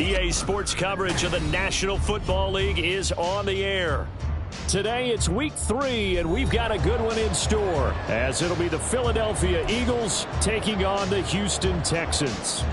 EA Sports coverage of the National Football League is on the air. Today it's week 3, and we've got a good one in store, as it'll be the Philadelphia Eagles taking on the Houston Texans.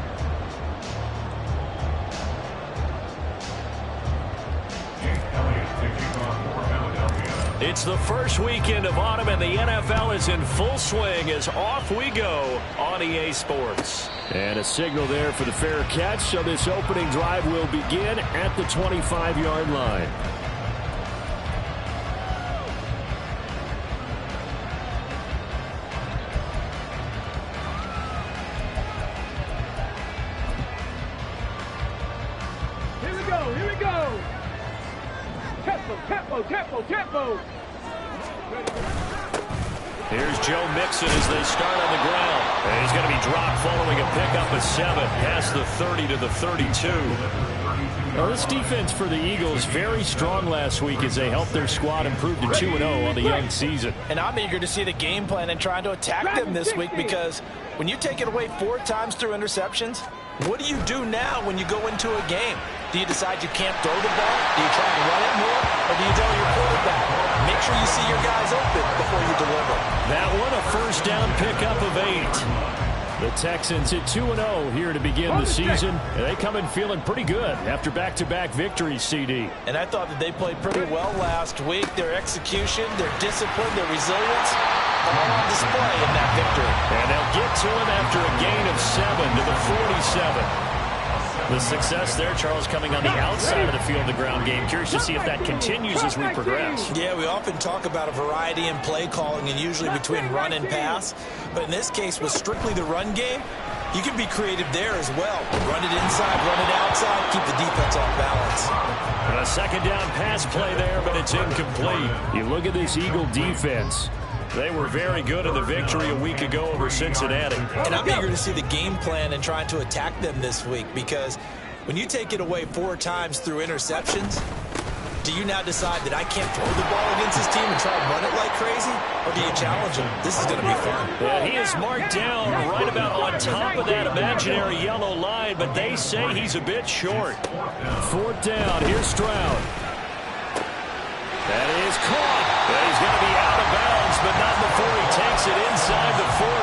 It's the first weekend of autumn, and the NFL is in full swing as off we go on EA Sports. And a signal there for the fair catch, so this opening drive will begin at the 25-yard line. Here we go. Tempo. Here's Joe Mixon as they start on the ground. And he's going to be dropped following a pickup of 7 past the 30 to the 32. Well, this defense for the Eagles very strong last week as they helped their squad improve to 2-0 on the young season. And I'm eager to see the game plan and trying to attack them this week, because when you take it away 4 times through interceptions, what do you do now when you go into a game? Do you decide you can't throw the ball? Do you try and run it more? Or do you tell your quarterback, make sure you see your guys open before you deliver? That one a first down pickup of 8. The Texans at 2-0 here to begin the season. And they come in feeling pretty good after back-to-back victories, CD. And I thought that they played pretty well last week. Their execution, their discipline, their resilience, all on display in that victory. And they'll get to him after a gain of 7 to the 47. The success there, Charles, coming on the outside of the field, the ground game. Curious to see if that continues as we progress. Yeah, we often talk about a variety in play calling and usually between run and pass. But in this case, with strictly the run game, you can be creative there as well. Run it inside, run it outside, keep the defense off balance. A second down pass play there, but it's incomplete. You look at this Eagle defense. They were very good in the victory a week ago over Cincinnati. And I'm eager to see the game plan and trying to attack them this week, because when you take it away 4 times through interceptions, do you now decide that I can't throw the ball against this team and try and run it like crazy? Or do you challenge him? This is going to be fun. Yeah, he is marked down right about on top of that imaginary yellow line, but they say he's a bit short. 4th down. Here's Stroud. That is caught. He's going to be out of bounds, but not before he takes it inside the 40.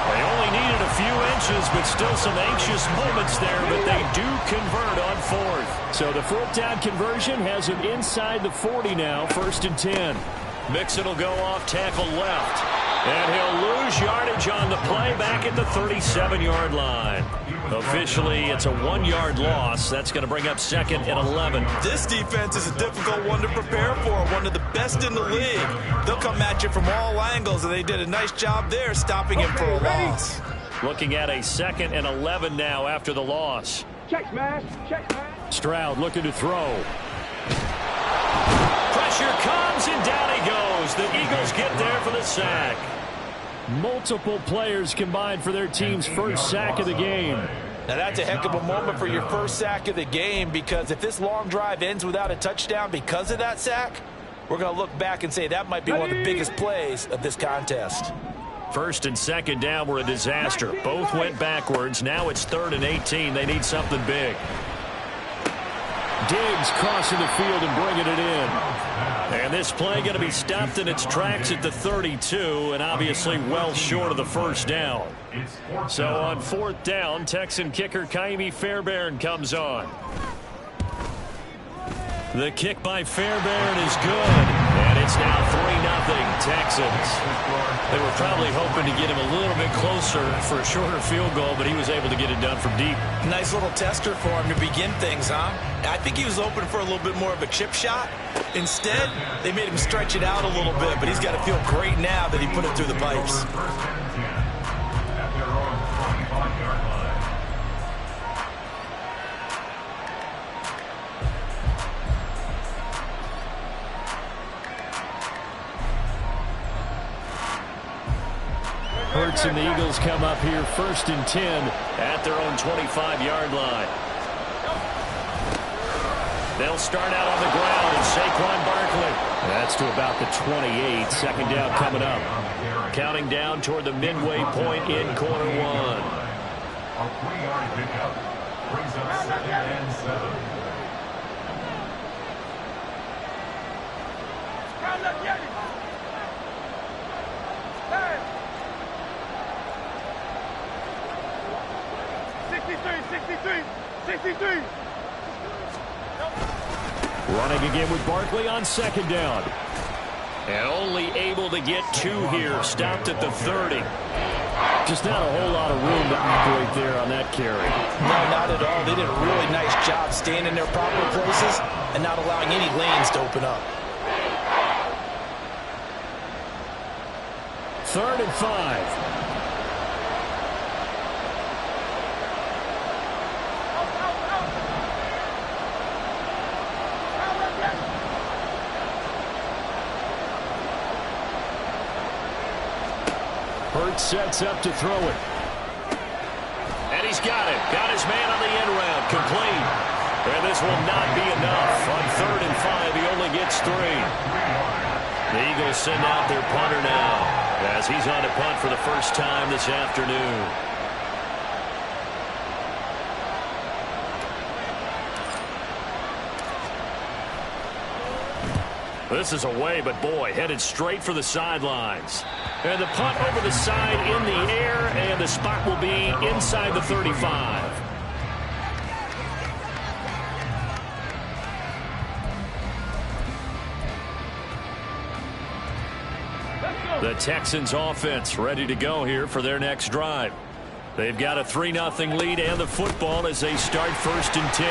They only needed a few inches, but still some anxious moments there, but they do convert on 4th. So the 4th down conversion has him inside the 40 now, 1st and 10. Mixon will go off tackle left, and he'll lose yardage on the play back at the 37-yard line. Officially, it's a 1-yard loss. That's going to bring up 2nd and 11. This defense is a difficult one to prepare for, one of the best in the league. They'll come at you from all angles, and they did a nice job there stopping him for a loss. Looking at a 2nd and 11 now after the loss. Check smash. Stroud looking to throw. Pressure comes, and down he goes. The Eagles get there for the sack. Multiple players combined for their team's first sack of the game. Now that's a heck of a moment for your first sack of the game, because if this long drive ends without a touchdown because of that sack, we're going to look back and say that might be one of the biggest plays of this contest. 1st and 2nd down were a disaster. Both went backwards. Now it's 3rd and 18. They need something big. Diggs crossing the field and bringing it in. And this play going to be stopped in its tracks at the 32, and obviously well short of the first down. So on 4th down, Texan kicker Ka'imi Fairbairn comes on. The kick by Fairbairn is good, and it's now 3-0 Texans. They were probably hoping to get him a little bit closer for a shorter field goal, but he was able to get it done from deep. Nice little tester for him to begin things, huh? I think he was open for a little bit more of a chip shot. Instead, they made him stretch it out a little bit, but he's got to feel great now that he put it through the pipes. Hurts and the Eagles come up here 1st and 10 at their own 25-yard line. They'll start out on the ground, and Saquon Barkley. That's to about the 28. 2nd down coming up. Counting down toward the midway point in quarter 1. Brings up 2nd and 7. Hey. 63. Running again with Barkley on 2nd down. And only able to get 2 here. Stopped at the 30. Just not a whole lot of room to operate there on that carry. No, not at all. They did a really nice job staying in their proper places and not allowing any lanes to open up. 3rd and 5. Hurts sets up to throw it. And he's got it. Got his man on the end round. Complete. And this will not be enough. On 3rd and 5, he only gets 3. The Eagles send out their punter now, as he's on to punt for the first time this afternoon. This is away, but boy, headed straight for the sidelines. And the punt over the side in the air, and the spot will be inside the 35. The Texans offense ready to go here for their next drive. They've got a 3-0 lead and the football as they start 1st and 10.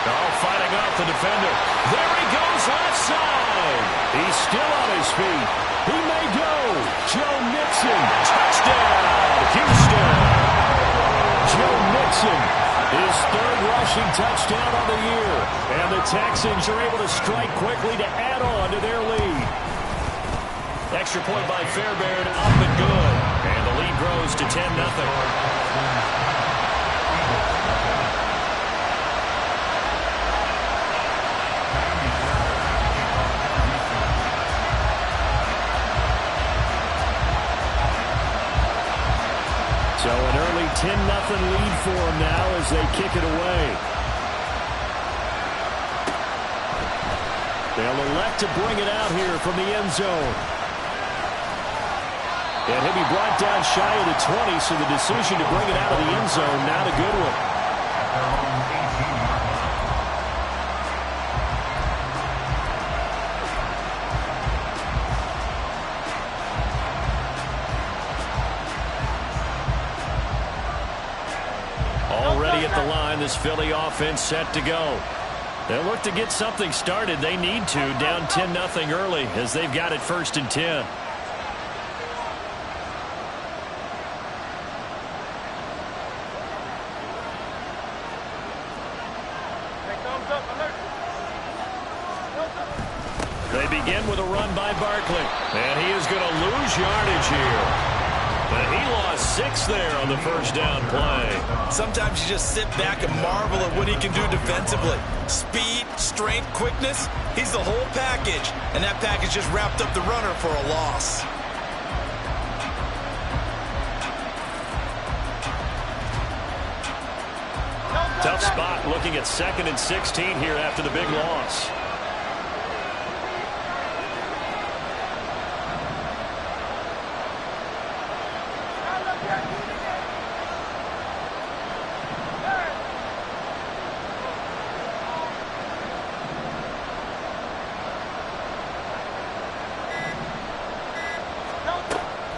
Oh, fighting off the defender. There he goes left side. He's still on his feet. He may go. Joe Mixon. Touchdown, Houston. Joe Mixon, his 3rd rushing touchdown of the year. And the Texans are able to strike quickly to add on to their lead. Extra point by Fairbairn, up and good. And the lead grows to 10-0. So an early 10-0 lead for them now as they kick it away. They'll elect to bring it out here from the end zone. And he'll be brought down shy of the 20, so the decision to bring it out of the end zone, not a good one. Already at the line, this Philly offense set to go. They'll look to get something started. They need to, down 10-0 early as they've got it 1st and 10. They begin with a run by Barkley. And he is going to lose yardage here. And he lost 6 there on the 1st down play. Sometimes you just sit back and marvel at what he can do defensively. Speed, strength, quickness. He's the whole package. And that package just wrapped up the runner for a loss. Tough spot looking at 2nd and 16 here after the big loss.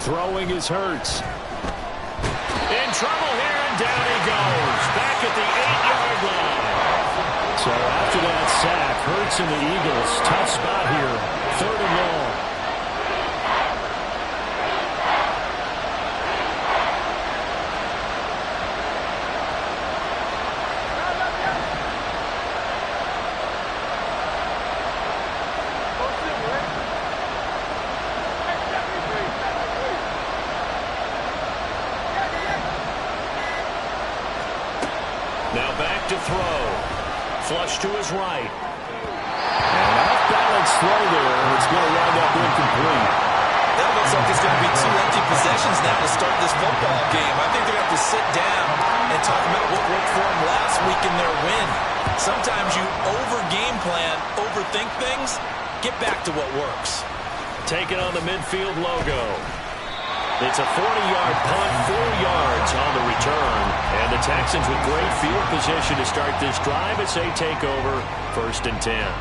Throwing is Hurts. In trouble here, and down he goes. Back at the 8-yard line. So after that sack, Hurts and the Eagles, tough spot here. 3rd and long. Now back to throw. Flush to his right. And off-balance throw there. It's going to wind up incomplete. That looks like it's going to be 2 empty possessions now to start this football game. I think they're going to have to sit down and talk about what worked for them last week in their win. Sometimes you over-game plan, overthink things. Get back to what works. Taking on the midfield logo. It's a 40-yard punt, 4 yards on the return. And the Texans with great field position to start this drive as they take over 1st and 10.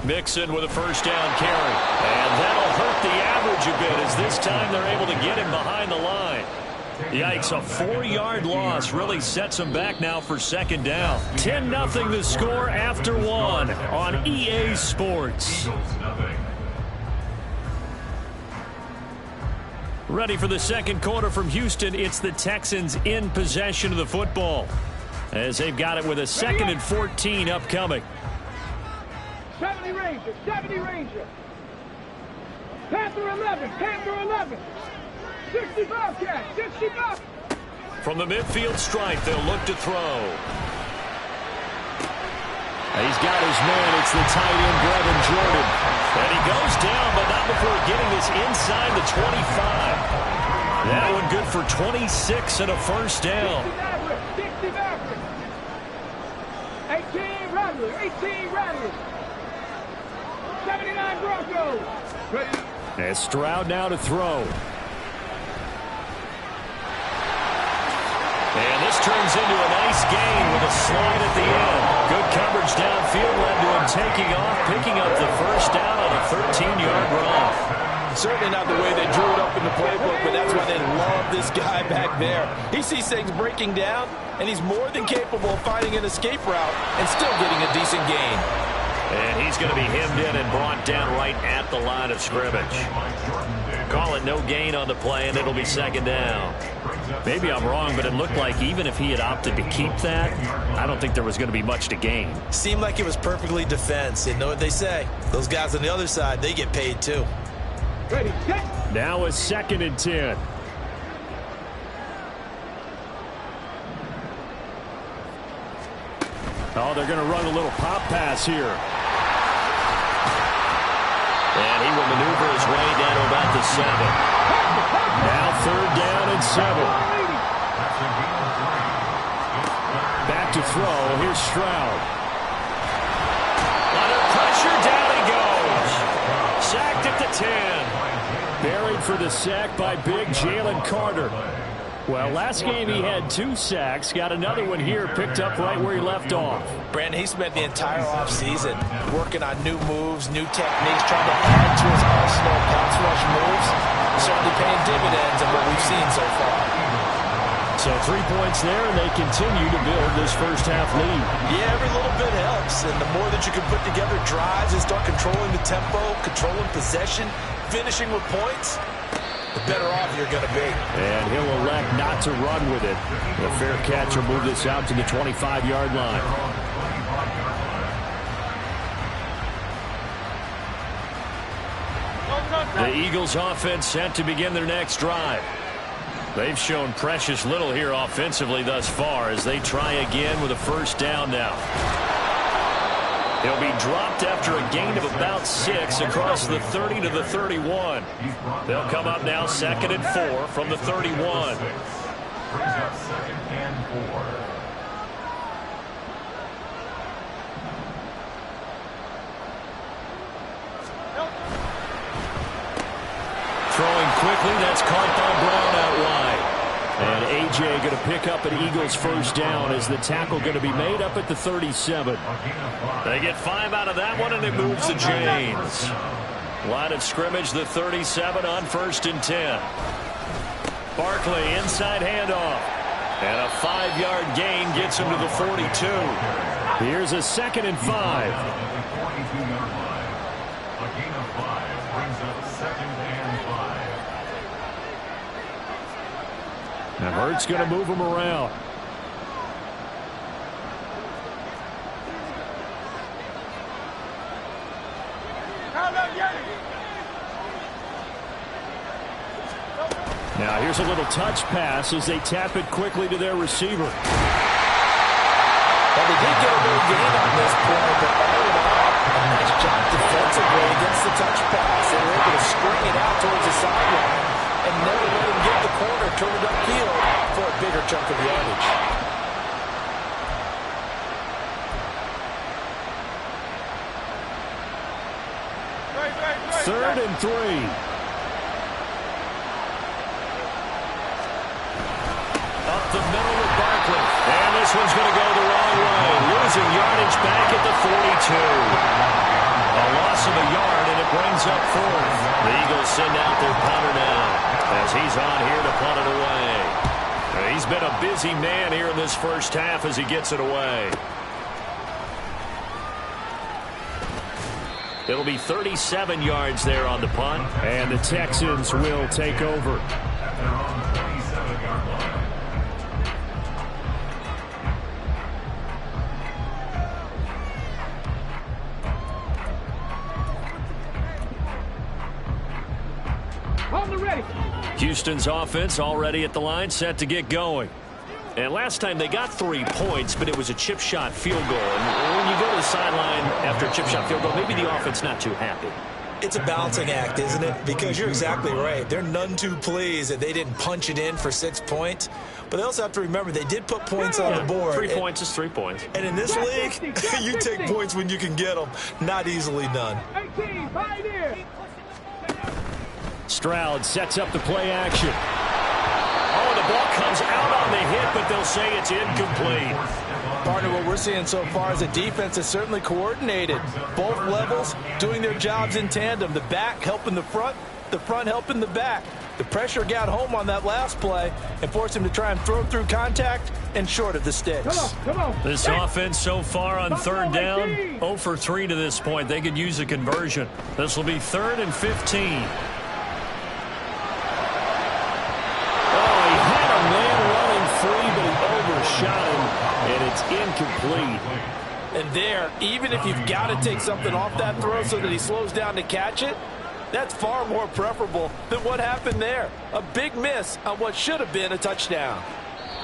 Mixon with a first down carry. And that'll hurt the average a bit as this time they're able to get him behind the line. Yikes, a 4-yard loss really sets them back now for 2nd down. 10-0 the score after 1 on EA Sports. Ready for the 2nd quarter from Houston. It's the Texans in possession of the football as they've got it with a 2nd and 14 upcoming. 70 Ranger, 70 Ranger. Panther 11, Panther 11. 65 cat, 65. From the midfield stripe, they'll look to throw. He's got his man. It's the tight end, Brevin Jordan. And he goes down, but not before getting this inside the 25. That one good for 26 and a first down. 60 Maverick. 18 Rattler, 18 Rattler. 79 Broncos. Ready. And Stroud now to throw. And this turns into a nice gain with a slide at the end. Good coverage downfield led to him taking off, picking up the first down on a 13-yard run. Certainly not the way they drew it up in the playbook, but that's why they love this guy back there. He sees things breaking down, and he's more than capable of finding an escape route and still getting a decent gain. And he's going to be hemmed in and brought down right at the line of scrimmage. Call it no gain on the play, and it'll be 2nd down. Maybe I'm wrong, but it looked like even if he had opted to keep that, I don't think there was going to be much to gain. Seemed like it was perfectly defense. And know what they say? Those guys on the other side, they get paid too. Ready, set. Now a 2nd and 10. Oh, they're going to run a little pop pass here. And he will maneuver his way down to about the 7. Now 3rd down and 7. Back to throw. Here's Stroud. Under pressure, down he goes. Sacked at the 10. Buried for the sack by big Jalen Carter. Well, last game he had 2 sacks. Got another one here, picked up right where he left off. Brandon, he spent the entire offseason working on new moves, new techniques, trying to add to his arsenal of pass rush moves. Certainly paying dividends in what we've seen so far. So 3 points there, and they continue to build this first half lead. Yeah, every little bit helps. And the more that you can put together drives and start controlling the tempo, controlling possession, finishing with points, the better off you're going to be. And he'll elect not to run with it. The fair catch will move this out to the 25-yard line. The Eagles offense set to begin their next drive. They've shown precious little here offensively thus far as they try again with a first down now. He'll be dropped after a gain of about 6 across the 30 to the 31. They'll come up now 2nd and 4 from the 31. Brings up 2nd and 4. Throwing quickly, that's caught by Brown out wide. And A.J. going to pick up an Eagles first down as the tackle going to be made up at the 37. They get 5 out of that one, and it moves to James. Line of scrimmage, the 37 on 1st and 10. Barkley, inside handoff. And a 5-yard gain gets him to the 42. Here's a 2nd and 5. Now Hurts going to move him around. Now Now here's a little touch pass as they tap it quickly to their receiver. Well, they did get a little gain on this play, but all in all, a nice job defensively against the touch pass. They were able to string it out towards the sideline and never let him get the corner, turn it upfield for a bigger chunk of yardage. Third and 3. Up the middle with Barkley. And this one's going to go the wrong way. Losing yardage back at the 42. A loss of a yard, and it brings up 4th. The Eagles send out their punter now as he's on here to punt it away. He's been a busy man here in this first half as he gets it away. It'll be 37 yards there on the punt, and the Texans will take over. At their own 37-yard line. On the ready. Houston's offense already at the line, set to get going. And last time they got 3 points, but it was a chip shot field goal. And when you go to the sideline after a chip shot field goal, maybe the offense not too happy. It's a balancing act, isn't it? Because you're exactly right. They're none too pleased that they didn't punch it in for 6 points. But they also have to remember they did put points on the board. 3 points is 3 points. And in this league, you take points when you can get them. Not easily done. 18, pioneer. Stroud sets up the play action. Oh, the ball comes out on the hit, but they'll say it's incomplete. Partner, what we're seeing so far is the defense is certainly coordinated. Both levels doing their jobs in tandem. The back helping the front helping the back. The pressure got home on that last play and forced him to try and throw through contact and short of the sticks. Come on. This offense so far on third down, 0 for 3 to this point. They could use a conversion. This will be 3rd and 15. Overshot him, and it's incomplete. And there, even if you've got to take something off that throw so that he slows down to catch it, that's far more preferable than what happened there. A big miss on what should have been a touchdown.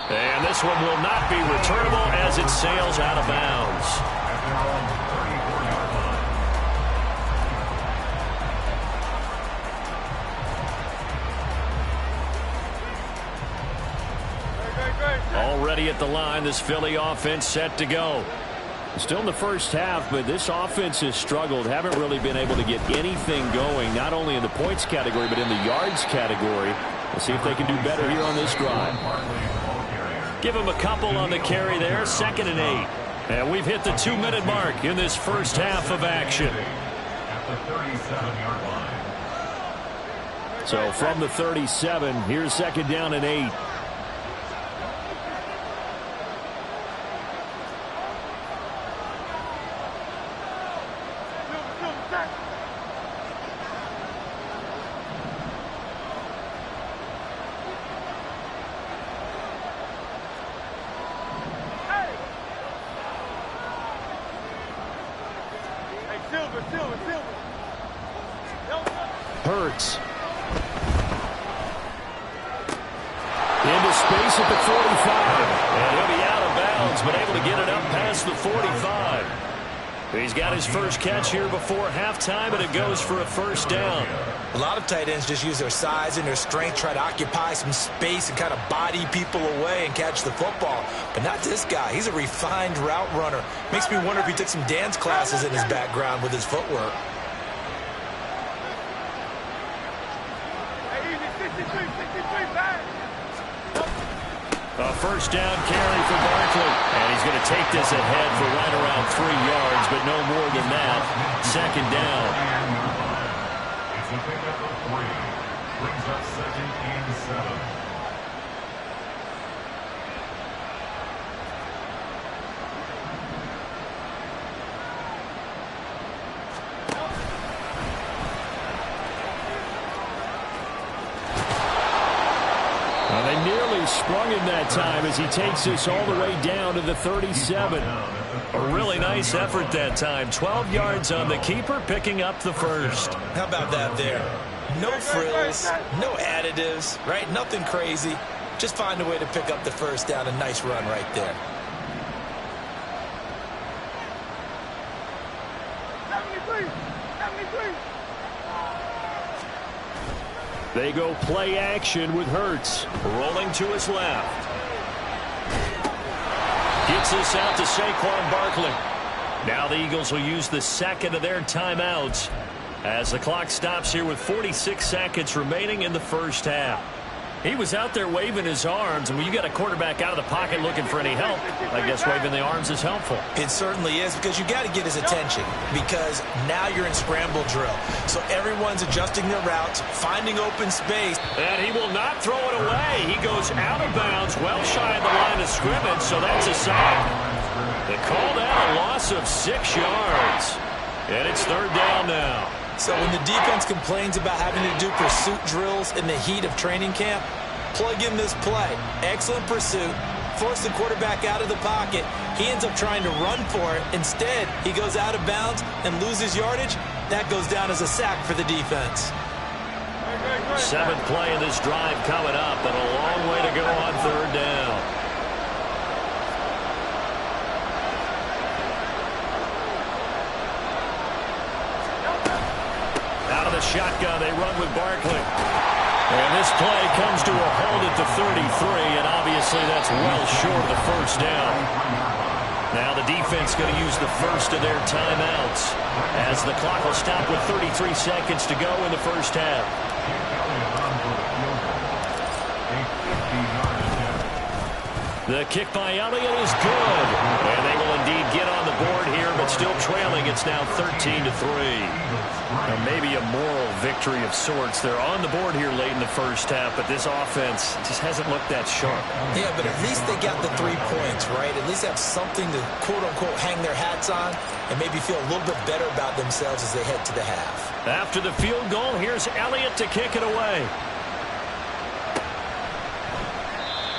And this one will not be returnable as it sails out of bounds. Already at the line, this Philly offense set to go. Still in the first half, but this offense has struggled. Haven't really been able to get anything going, not only in the points category, but in the yards category. We'll see if they can do better here on this drive. Give them a couple on the carry there, 2nd and 8. And we've hit the 2-minute mark in this first half of action. At the 37-yard line. So from the 37, here's 2nd down and 8. Hurts. Into space at the 45. And he'll be out of bounds, but able to get it up past the 45. He's got his first catch here before halftime, and it goes for a first down. A lot of tight ends just use their size and their strength, try to occupy some space and kind of body people away and catch the football. But not this guy. He's a refined route runner. Makes me wonder if he took some dance classes in his background with his footwork. A first down carry for Barkley. And he's going to take this ahead for right around 3 yards, but no more than that. 2nd down. It's a pickup of 3. Brings up 2nd and 7. They nearly sprung him that time as he takes this all the way down to the 37. A really nice effort that time. 12 yards on the keeper, picking up the first. How about that there? No frills, no additives, right? Nothing crazy. Just find a way to pick up the first down. A nice run right there. 73. They go play action with Hurts. Rolling to his left. Gets this out to Saquon Barkley. Now the Eagles will use the second of their timeouts as the clock stops here with 46 seconds remaining in the first half. He was out there waving his arms, and when you got a quarterback out of the pocket looking for any help, I guess waving the arms is helpful. It certainly is, because you got to get his attention, because now you're in scramble drill. So everyone's adjusting their routes, finding open space. And he will not throw it away. He goes out of bounds, well shy of the line of scrimmage, so that's a sack. They call that a loss of 6 yards. And it's third down now. So when the defense complains about having to do pursuit drills in the heat of training camp, plug in this play. Excellent pursuit. Force the quarterback out of the pocket. He ends up trying to run for it. Instead, he goes out of bounds and loses yardage. That goes down as a sack for the defense. 7th play in this drive coming up, and a long way to go on third down. Out of the shotgun, they run with Barkley. And this play comes to a halt at the 33, and obviously that's well short of the first down. Now the defense going to use the first of their timeouts as the clock will stop with 33 seconds to go in the first half. The kick by Elliott is good. And they will indeed get on the board here, but still trailing. It's now 13-3. Now maybe a moral victory of sorts. They're on the board here late in the first half, but this offense just hasn't looked that sharp. Yeah, but at least they got the 3 points, right? At least have something to, quote-unquote, hang their hats on and maybe feel a little bit better about themselves as they head to the half. After the field goal, here's Elliott to kick it away.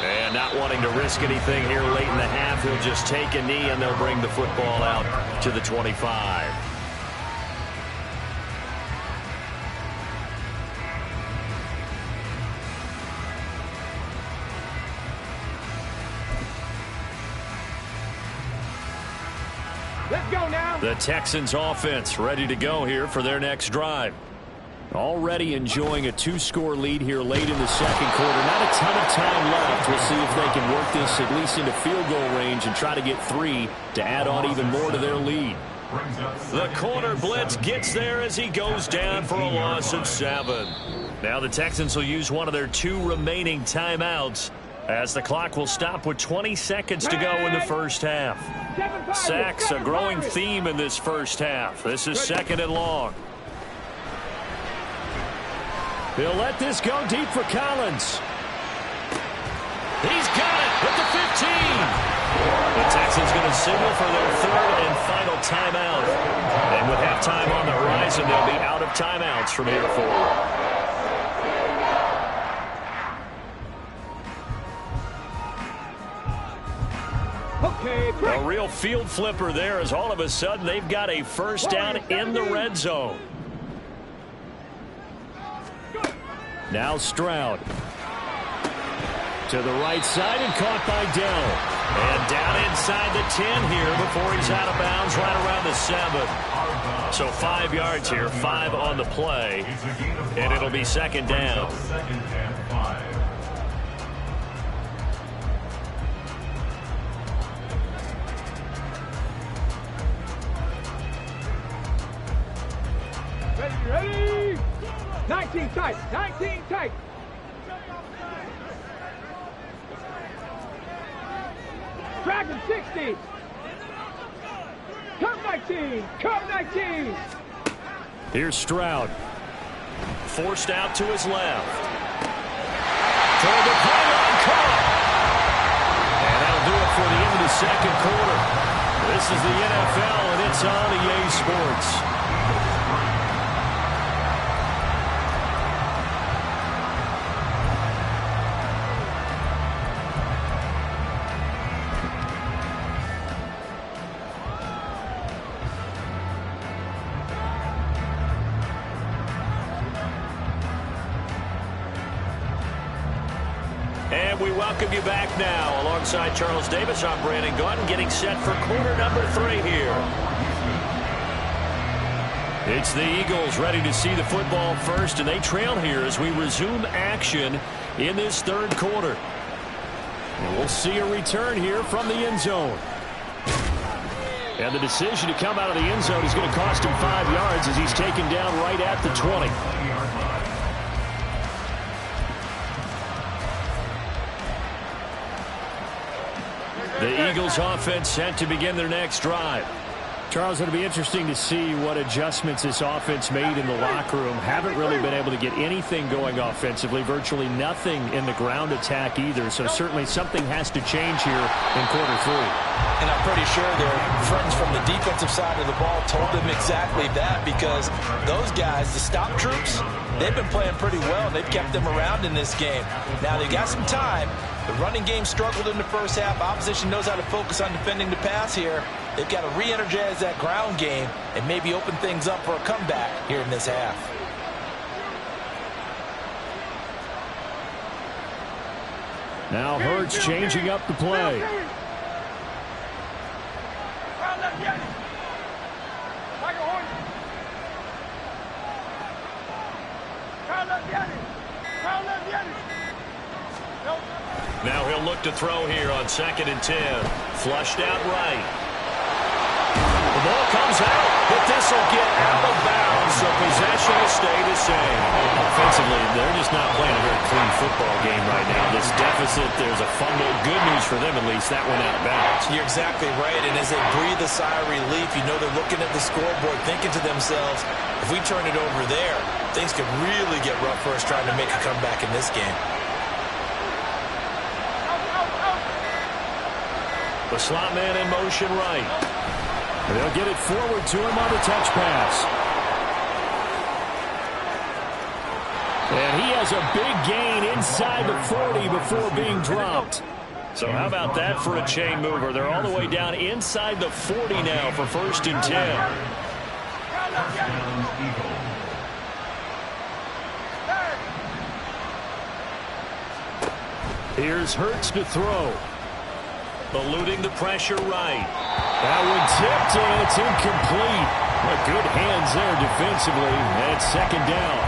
And not wanting to risk anything here late in the half, he'll just take a knee and they'll bring the football out to the 25. Let's go now. The Texans offense ready to go here for their next drive. Already enjoying a 2-score lead here late in the second quarter. Not a ton of time left. We'll see if they can work this at least into field goal range and try to get 3 to add on even more to their lead. The corner blitz gets there as he goes down for a loss of 7. Now the Texans will use one of their 2 remaining timeouts as the clock will stop with 20 seconds to go in the first half. Sacks, a growing theme in this first half. This is 2nd and long. He'll let this go deep for Collins. He's got it at the 15. The Texans going to signal for their 3rd and final timeout. And with halftime on the horizon, they'll be out of timeouts from here forward. A real field flipper there as all of a sudden they've got a first down in the red zone. Now Stroud to the right side and caught by Dell. And down inside the 10 here before he's out of bounds right around the 7. So 5 yards here, 5 on the play, and it'll be 2nd down. Ready? 19 tight. 19 tight. Dragon 60. Come 19. Come 19. Here's Stroud. Forced out to his left. Toward the pylon, caught. And that'll do it for the end of the second quarter. This is the NFL, and it's on EA Sports. welcome you back now. Alongside Charles Davis, I'm Brandon Gaudin, getting set for quarter number 3 here. It's the Eagles ready to see the football first, and they trail here as we resume action in this third quarter. And we'll see a return here from the end zone. And the decision to come out of the end zone is going to cost him 5 yards as he's taken down right at the 20. The Eagles offense set to begin their next drive. Charles, it'll be interesting to see what adjustments this offense made in the locker room. Haven't really been able to get anything going offensively, virtually nothing in the ground attack either. So certainly something has to change here in quarter 3. And I'm pretty sure their friends from the defensive side of the ball told them exactly that, because those guys, the stop troops, they've been playing pretty well. They've kept them around in this game. Now they got some time. The running game struggled in the first half. Opposition knows how to focus on defending the pass here. They've got to re-energize that ground game and maybe open things up for a comeback here in this half. Now Hurts changing up the play. Now he'll look to throw here on 2nd and 10. Flushed out right. The ball comes out, but this will get out of bounds, so possession will stay the same. Offensively, they're just not playing a very clean football game right now. This deficit, there's a fumble. Good news for them, at least. That went out of bounds. You're exactly right, and as they breathe a sigh of relief, you know they're looking at the scoreboard, thinking to themselves, if we turn it over there, things could really get rough for us trying to make a comeback in this game. The slot man in motion right. They'll get it forward to him on the touch pass. And he has a big gain inside the 40 before being dropped. So how about that for a chain mover? They're all the way down inside the 40 now for 1st and 10. Here's Hurts to throw. Eluding the pressure right. That one tipped, and it's incomplete. But good hands there defensively, and it's 2nd down.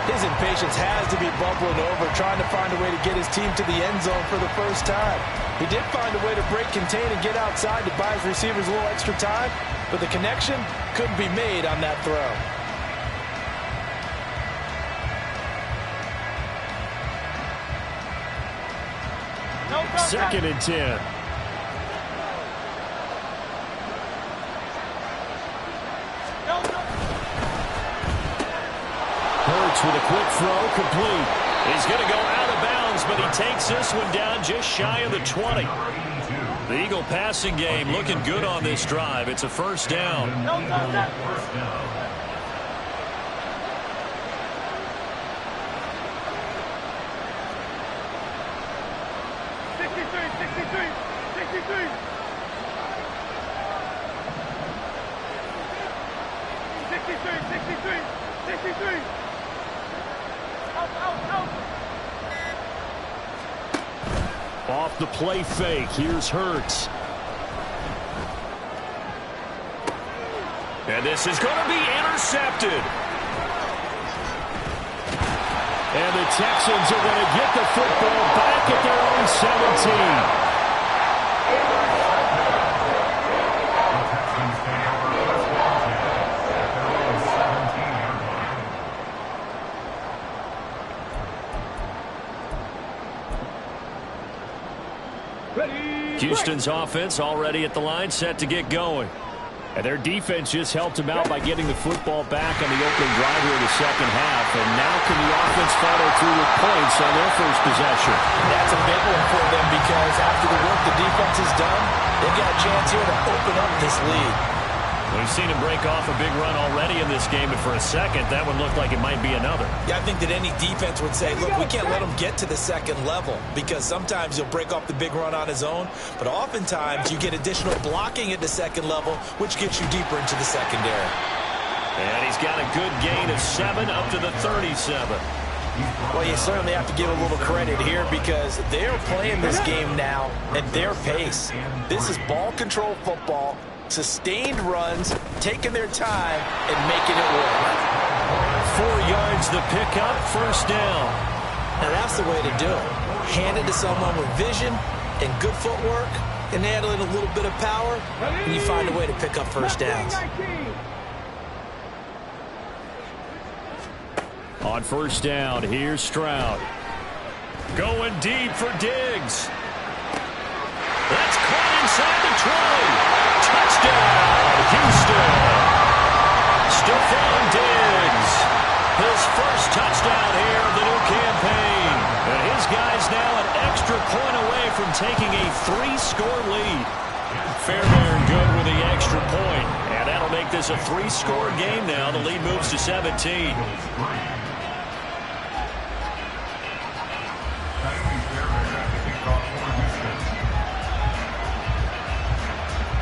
His impatience has to be bubbling over, trying to find a way to get his team to the end zone for the first time. He did find a way to break contain and get outside to buy his receivers a little extra time, but the connection couldn't be made on that throw. Second and 10. Hurts with a quick throw, complete. He's going to go out of bounds, but he takes this one down just shy of the 20. The Eagle passing game looking good on this drive. It's a 1st down. Off the play fake, here's Hurts. And this is going to be intercepted. And the Texans are going to get the football back at their own 17. Houston's offense already at the line, set to get going. And their defense just helped them out by getting the football back on the opening drive here in the 2nd half. And now can the offense follow through with points on their first possession? That's a big one for them, because after the work the defense has done, they've got a chance here to open up this lead. We've seen him break off a big run already in this game, but for a second, that one looked like it might be another. Yeah, I think that any defense would say, look, we can't let him get to the 2nd level, because sometimes he'll break off the big run on his own, but oftentimes you get additional blocking at the 2nd level, which gets you deeper into the secondary. And he's got a good gain of 7 up to the 37. Well, you certainly have to give a little credit here because they're playing this game now at their pace. This is ball control football, sustained runs, taking their time, and making it work. 4 yards the pickup, first down. Now that's the way to do it. Hand it to someone with vision and good footwork and handle it a little bit of power, and you find a way to pick up first downs. On first down, here's Stroud. Going deep for Diggs. That's caught inside the 20. Touchdown, Houston. Stephon Diggs. His first touchdown here of the new campaign. And his guy's now an extra point away from taking a 3-score lead. Fairbairn good with the extra point. And that'll make this a 3-score game now. The lead moves to 17.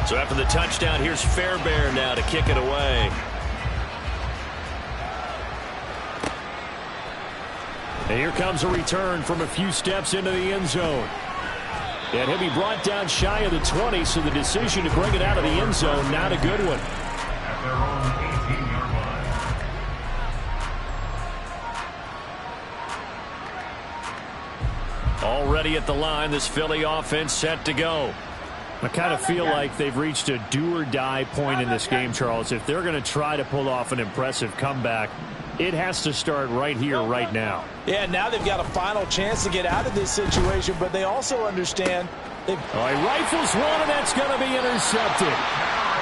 So after the touchdown, here's Fairbairn now to kick it away. And here comes a return from a few steps into the end zone. And he'll be brought down shy of the 20, so the decision to bring it out of the end zone, not a good one. At their own 18-yard line. Already at the line, this Philly offense set to go. I kind of feel like they've reached a do-or-die point in this game, Charles. If they're going to try to pull off an impressive comeback, it has to start right here, right now. Yeah, now they've got a final chance to get out of this situation, but they also understand He rifles one, and that's going to be intercepted.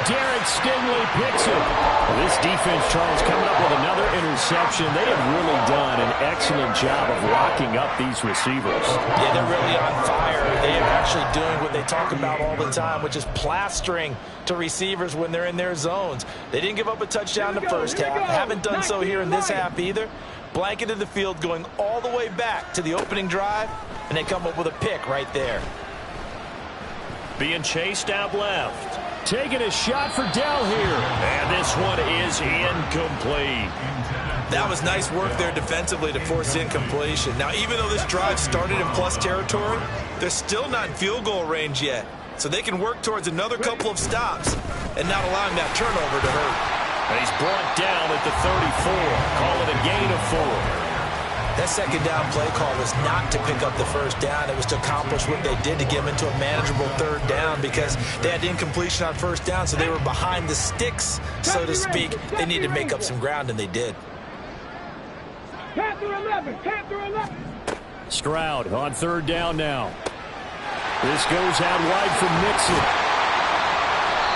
Derek Stingley picks it. Well, this defense, Charles, coming up with another interception. They have really done an excellent job of locking up these receivers. Yeah, they're really on fire. They are actually doing what they talk about all the time, which is plastering to receivers when they're in their zones. They didn't give up a touchdown in the first half. Haven't done so here in this half either. Blanketed the field going all the way back to the opening drive, and they come up with a pick right there. Being chased out left. Taking a shot for Dell here. And this one is incomplete. That was nice work there defensively to force incompletion. Now, even though this drive started in plus territory, they're still not in field goal range yet. So they can work towards another couple of stops and not allowing that turnover to hurt. And he's brought down at the 34. Call it a gain of 4. That second down play call was not to pick up the first down. It was to accomplish what they did to get them into a manageable third down because they had incompletion on first down, so they were behind the sticks, so to speak. They needed to make up some ground, and they did. Panther 11, Panther 11. Stroud on third down now. This goes out wide from Mixon.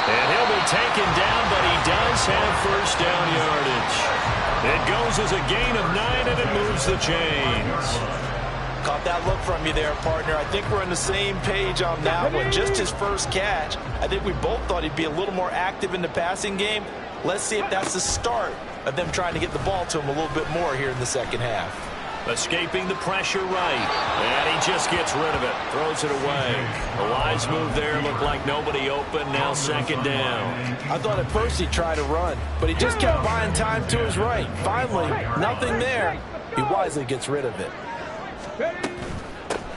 And he'll be taken down, but he does have first down yardage. It goes as a gain of 9, and it moves the chains. Caught that look from you there, partner. I think we're on the same page on that one. Just his first catch. I think we both thought he'd be a little more active in the passing game. Let's see if that's the start of them trying to get the ball to him a little bit more here in the second half. Escaping the pressure right. And he just gets rid of it. Throws it away. The wise move there. Looked like nobody open. Now second down. I thought at first he'd try to run, but he just kept buying time to his right. Finally, nothing there. He wisely gets rid of it.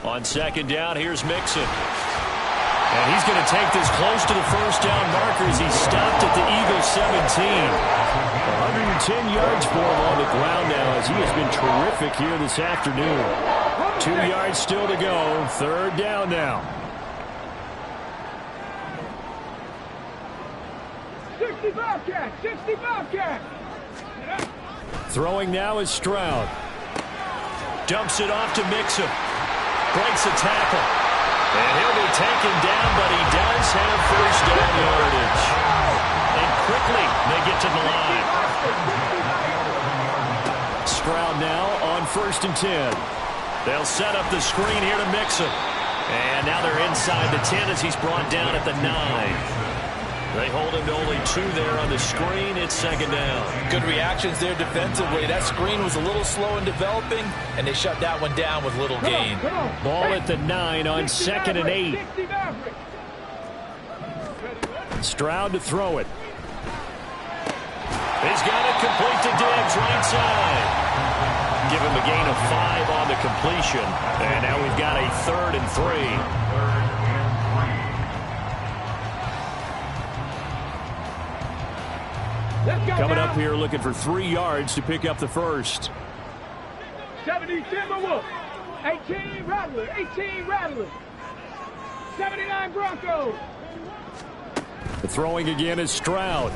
On second down, here's Mixon. And he's going to take this close to the first down marker as he stopped at the Eagles 17. 110 yards for him on the ground now as he has been terrific here this afternoon. 2 yards still to go. Third down now. 60 Bobcat, 60 Bobcat. Throwing now is Stroud. Dumps it off to Mixon. Breaks a tackle. And he'll be taken down, but he does have first down yardage. And quickly, they get to the line. Stroud now on 1st and 10. They'll set up the screen here to Mixon. And now they're inside the 10 as he's brought down at the 9. They hold him to only 2 there on the screen. It's second down. Good reactions there defensively. That screen was a little slow in developing, and they shut that one down with little gain. Ball at the 9 on 2nd and 8. Stroud to throw it. He's got it complete to Diggs, right side. give him a gain of 5 on the completion. And now we've got a 3rd and 3. Coming up here looking for 3 yards to pick up the first. 70 Timberwolves. 18 Rattlers. 18 Rattlers. 79 Broncos. The throwing again is Stroud.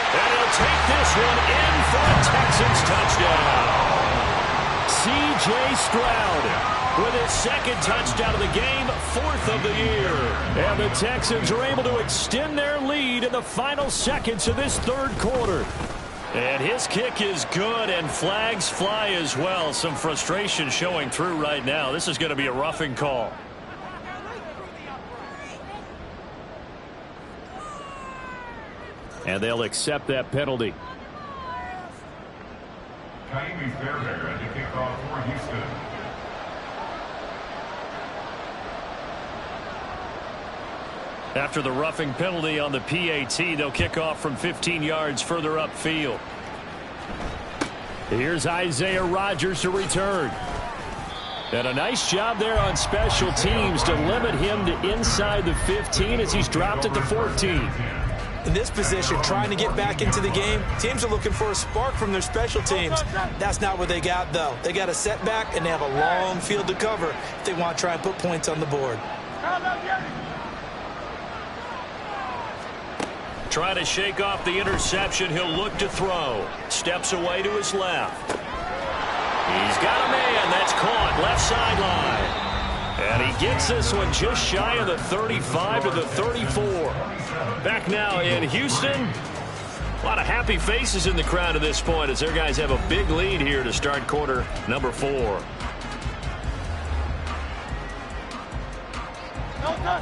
And he'll take this one in for a Texans touchdown. C.J. Stroud with his 2nd touchdown of the game, 4th of the year. And the Texans are able to extend their lead in the final seconds of this 3rd quarter. And his kick is good, and flags fly as well. Some frustration showing through right now. This is going to be a roughing call. And they'll accept that penalty. Ka'imi Fairbairn at the kickoff for Houston. After the roughing penalty on the PAT, they'll kick off from 15 yards further upfield. Here's Isaiah Rodgers to return. And a nice job there on special teams to limit him to inside the 15 as he's dropped at the 14. In this position, trying to get back into the game, teams are looking for a spark from their special teams. That's not what they got, though. They got a setback, and they have a long field to cover if they want to try and put points on the board. Trying to shake off the interception. He'll look to throw. Steps away to his left. He's got a man. That's caught. Left sideline. And he gets this one just shy of the 35 to the 34. Back now in Houston. A lot of happy faces in the crowd at this point as their guys have a big lead here to start quarter number 4.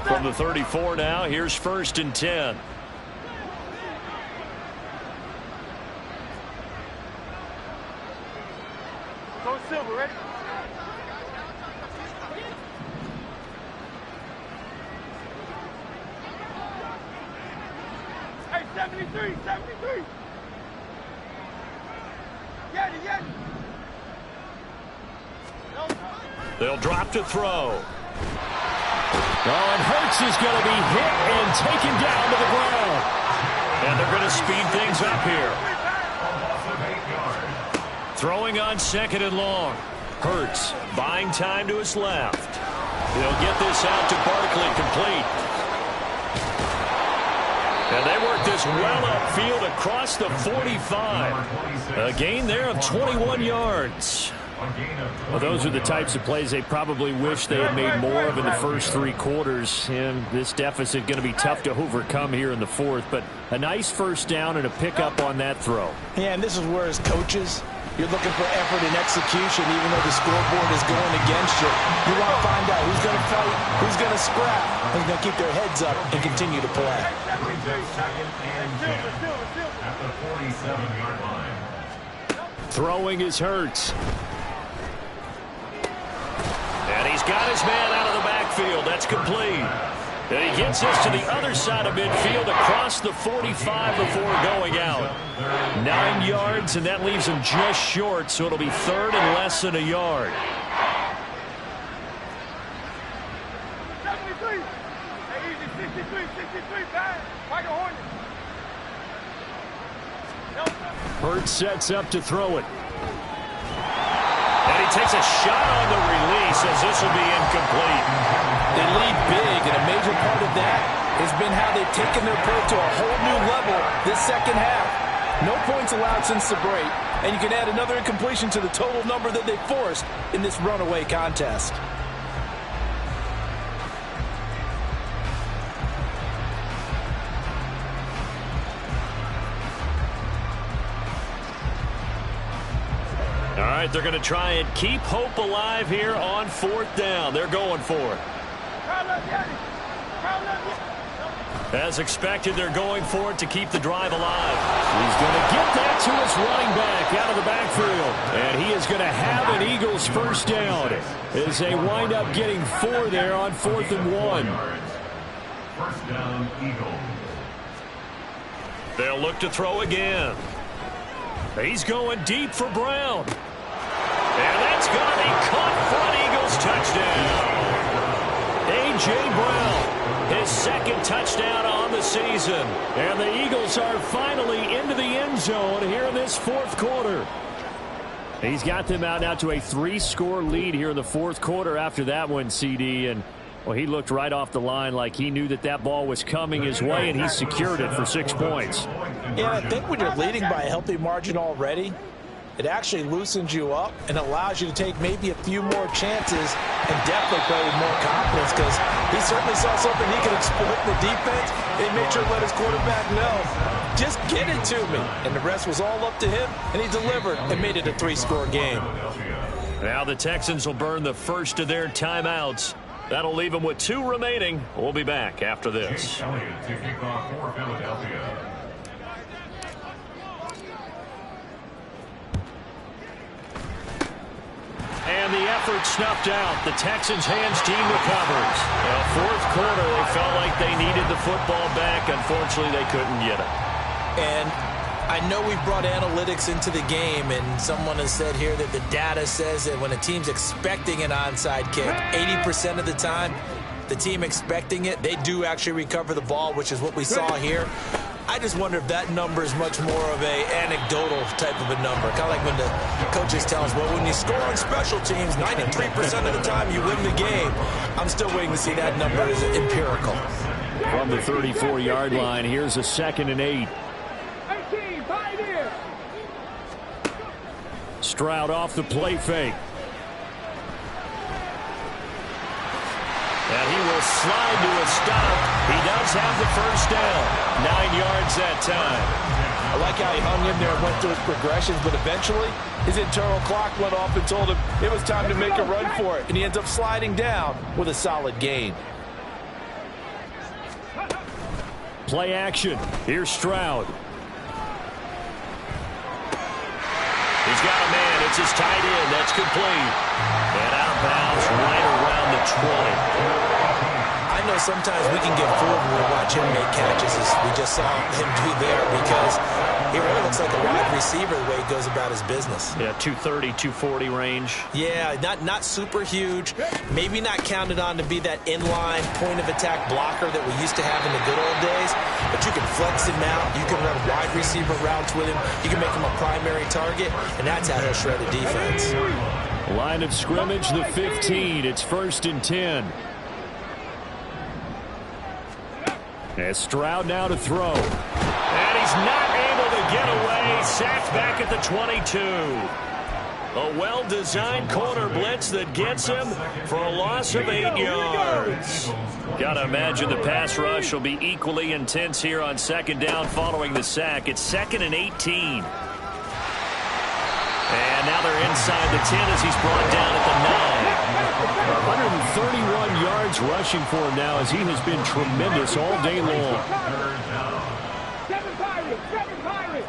From the 34 now, here's 1st and 10. Go Silver, ready? Hey, 73, 73. Yeti. They'll drop to throw. Oh, and Hurts is going to be hit and taken down to the ground. And they're going to speed things up here. Throwing on 2nd and long. Hurts buying time to his left. He'll get this out to Barkley, complete. And they work this well upfield across the 45. A gain there of 21 yards. Well, those are the types of plays they probably wish they had made more of in the first 3 quarters. And this deficit going to be tough to overcome here in the 4th. But a nice first down and a pickup on that throw. Yeah, and this is where as coaches, you're looking for effort and execution even though the scoreboard is going against you. You want to find out who's going to fight, who's going to scrap, who's going to keep their heads up and continue to play. At the 47-yard line. Throwing is Hurts. And he's got his man out of the backfield. That's complete. And he gets this to the other side of midfield across the 45 before going out. 9 yards, and that leaves him just short, so it'll be 3rd and less than a yard. 73. Hey, easy, 63, bad. Michael Horner. Hurts sets up to throw it. And he takes a shot on the release as this will be incomplete. They lead big, and a major part of that has been how they've taken their play to a whole new level this second half. No points allowed since the break, and you can add another incompletion to the total number that they forced in this runaway contest. All right, they're going to try and keep hope alive here on 4th down. They're going for it. As expected, they're going for it to keep the drive alive. He's going to get that to his running back out of the backfield. And he is going to have an Eagles first down as they wind up getting 4 there on 4th and 1. First down, Eagles. They'll look to throw again. He's going deep for Brown. And that's got a caught front Eagles touchdown. A.J. Brown, his second touchdown on the season. And the Eagles are finally into the end zone here in this fourth quarter. He's got them out now to a 3-score lead here in the fourth quarter after that one, CD. And, well, he looked right off the line like he knew that that ball was coming his way, and he secured it for 6 points. Yeah, I think when you're leading by a healthy margin already, it actually loosens you up and allows you to take maybe a few more chances and definitely play with more confidence, because he certainly saw something he could exploit in the defense. He made sure to let his quarterback know, just get it to me. And the rest was all up to him, and he delivered and made it a 3-score game. Now the Texans will burn the first of their timeouts. That'll leave them with 2 remaining. We'll be back after this. And the effort snuffed out. The Texans' hands team recovers. Well, fourth quarter, they felt like they needed the football back. Unfortunately, they couldn't get it. And I know we brought analytics into the game, and someone has said here that the data says that when a team's expecting an onside kick, 80% of the time, the team expecting it, they do actually recover the ball, which is what we saw here. I just wonder if that number is much more of a anecdotal type of a number. Kind of like when the coaches tell us, well, when you score on special teams, 93% of the time you win the game. I'm still waiting to see that number as empirical. From the 34-yard line, here's a 2nd and 8. Stroud off the play fake. And he will slide to a stop. He does have the first down. 9 yards that time. I like how he hung in there and went through his progressions, but eventually his internal clock went off and told him it was time to make a run for it. And he ends up sliding down with a solid gain. Play action. Here's Stroud. He's got a man. It's his tight end. That's complete. And out of bounds right around the 20. I know sometimes we can get fooled when we watch him make catches, as we just saw him do there, because he really looks like a wide receiver the way he goes about his business. Yeah, 230, 240 range. Yeah, not super huge. Maybe not counted on to be that inline point-of-attack blocker that we used to have in the good old days, but you can flex him out. You can run wide receiver routes with him. You can make him a primary target, and that's how he'll shred a defense. Line of scrimmage, the 15. It's 1st and 10. As Stroud now to throw. And he's not able to get away. Sacked back at the 22. A well-designed corner blitz that gets him for a loss of 8 yards. Gotta imagine the pass rush will be equally intense here on 2nd down following the sack. It's 2nd and 18. And now they're inside the 10 as he's brought down at the 9. 131 yards rushing for him now, as he has been tremendous all day long. 7 Pirates.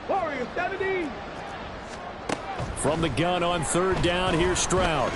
Warriors 70. From the gun on 3rd down, here's Stroud.